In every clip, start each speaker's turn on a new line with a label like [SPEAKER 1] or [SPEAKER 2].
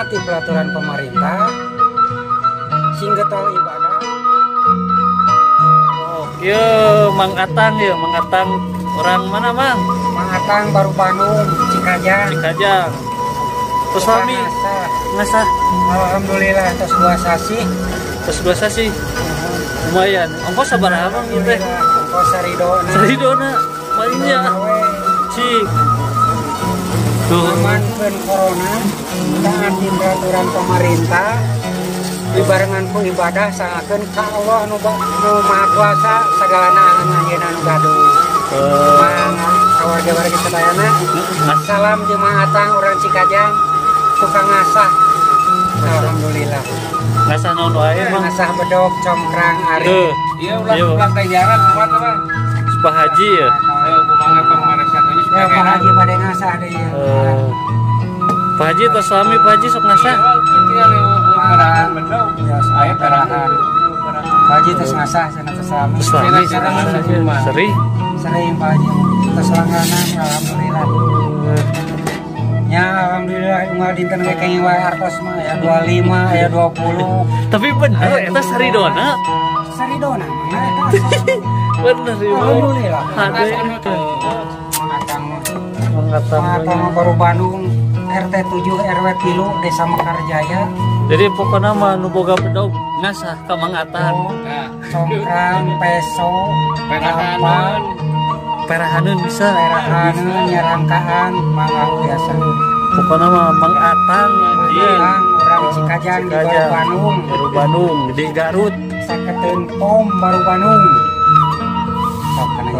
[SPEAKER 1] taati peraturan pemerintah, sing getol ibadah.
[SPEAKER 2] Oh, iya Mang Atang ya, Mang Atang orang mana Mang?
[SPEAKER 1] Mang Atang baru Bandung, Cikajang.
[SPEAKER 2] Cikajang. Terus suami ngasah.
[SPEAKER 1] Alhamdulillah tos 2 sasi.
[SPEAKER 2] Terus biasa sih. Lumayan. Ongkos sabar abang gitu teh.
[SPEAKER 1] Ongkos saridona.
[SPEAKER 2] Saridona. Mainnya. Cik. Tuh.
[SPEAKER 1] Amankeun corona, taati peraturan pemerintah. Dibarengan ku ibadah sangakeun ka Allah nu Maha Kuasa sagalana anjeunna nu gaduh. Kawarga warga sedayana. Salam jemaah Atang urang Cikajang tukang ngasah. Alhamdulillah.
[SPEAKER 2] Ngasah naon wae Mang?
[SPEAKER 1] Ngasah bedog congkrang ari.
[SPEAKER 3] Iya ulang teh jaran kuat Bang.
[SPEAKER 2] Pak Haji ya.
[SPEAKER 3] Ayo kumaha pamaresan ini
[SPEAKER 1] Ya Pak Haji pada ngasah deh.
[SPEAKER 2] Pak Haji atau suami Pak Haji sok ngasah?
[SPEAKER 3] Perahan bedog.
[SPEAKER 1] Ya saya perahan. Pak Haji terus ngasah cenah teh suami.
[SPEAKER 2] Terus suami seri.
[SPEAKER 1] Sering Pak Haji terus langganan alhamdulillah. Ya alhamdulillah unggal dinten we kenging wae artos mah ya 25 ya 20.
[SPEAKER 2] Tapi bener eta saridona.
[SPEAKER 1] Saridona mah eta.
[SPEAKER 2] Bener ya.
[SPEAKER 1] Alhamdulillah.
[SPEAKER 2] Ada
[SPEAKER 1] Mang Atang baru Bandung RT 7 RW 3 Desa Mekarjaya.
[SPEAKER 2] jadi pokoknya mah nu boga bedog ngasah ka Mang Atang.
[SPEAKER 1] Congkrang peso
[SPEAKER 3] Perahanan.
[SPEAKER 2] Perahaneun bisa.
[SPEAKER 1] perahaneun nyarangkaan mangga biasa.
[SPEAKER 2] Pokoknya mah Mang Atang
[SPEAKER 1] Mang urang Cikajang di baru Bandung.
[SPEAKER 2] Baru Bandung di Garut.
[SPEAKER 1] Saketeun pom baru Bandung. Sok kana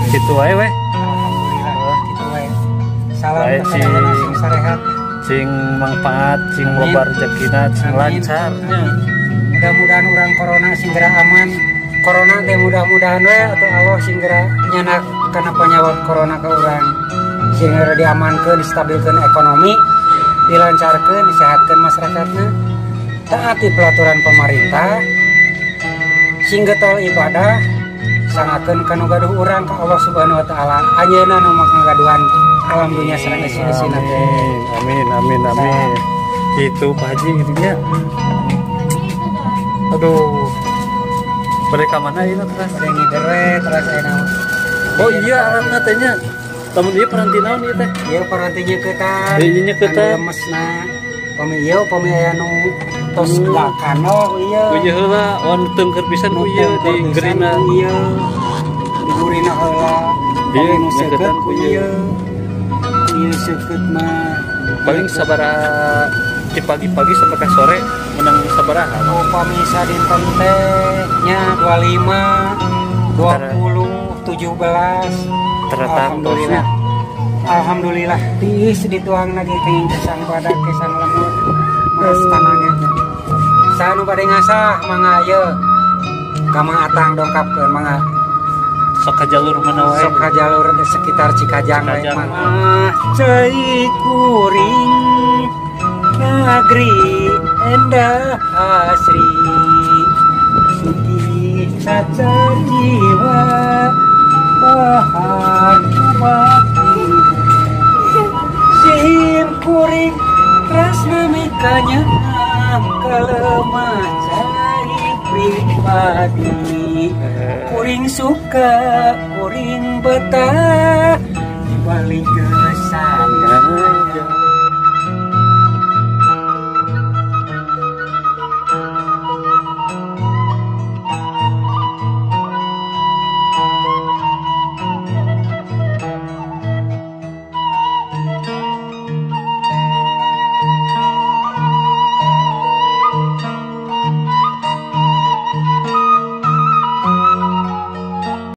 [SPEAKER 2] Gitu wae weh.
[SPEAKER 1] alhamdulillah kitu we. Salam
[SPEAKER 2] Baik,
[SPEAKER 1] ka sadayana sing sarehat.
[SPEAKER 2] Sing mangfaat, sing loba rezekina, sing lancarnya.
[SPEAKER 1] Mudah-mudahan orang corona segera aman. Corona teh mudah-mudahan we atau Allah segera nyanak kana penyawat corona ke urang. Segera diamankeun, distabilkeun ekonomi, dilancarkeun, disehatkeun masyarakatna. Taati peraturan pemerintah. Sing getol ibadah sangakeun kanu gaduh urang ka Allah Subhanahu wa taala. Anjeunna nu ngagaduhan alam dunia sareng isi-isina teh.
[SPEAKER 2] Amin. Itu Pak Haji gitunya. Aduh. Mereka mana ini terus?
[SPEAKER 1] Ada ngidere terus aya
[SPEAKER 2] Oh iya arahna teh nya. Tamun ieu paranti naon ieu teh?
[SPEAKER 1] ieu paranti nyeuketan.
[SPEAKER 2] Ieu nyeuketan.
[SPEAKER 1] Anu lemesna. Pami ieu pami aya nu tos gakano ieu.
[SPEAKER 2] Ieu heula on tengker pisan ku ieu di gerina.
[SPEAKER 1] Ieu. Di gurina heula.
[SPEAKER 2] Ieu
[SPEAKER 1] Nu seukeut
[SPEAKER 2] nyeuketan
[SPEAKER 1] ku
[SPEAKER 2] ku ieu.
[SPEAKER 1] ieu. Ieu seukeut mah
[SPEAKER 2] Paling sabaraha di pagi-pagi sampai ke sore menang sabaraha.
[SPEAKER 1] oh pami sadinten teh nya 25 20 17. Alhamdulillah. Alhamdulillah tiis dituang lagi kenging kesan badak kesan lemut meres tanahnya. Sanu bade ngasah mangga ieu ka Mang Atang dongkapkeun mangga.
[SPEAKER 2] Sok ka jalur mana wae.
[SPEAKER 1] Sok ka jalur di sekitar Cikajang wae
[SPEAKER 2] Cikajang.
[SPEAKER 1] mah. Cai kuring negeri endah asri. Sugih caca jiwa bahan mati. Sim kuring tresna mikanya kalemah cai pribadi. Kuring suka, kuring betah di balik kesana.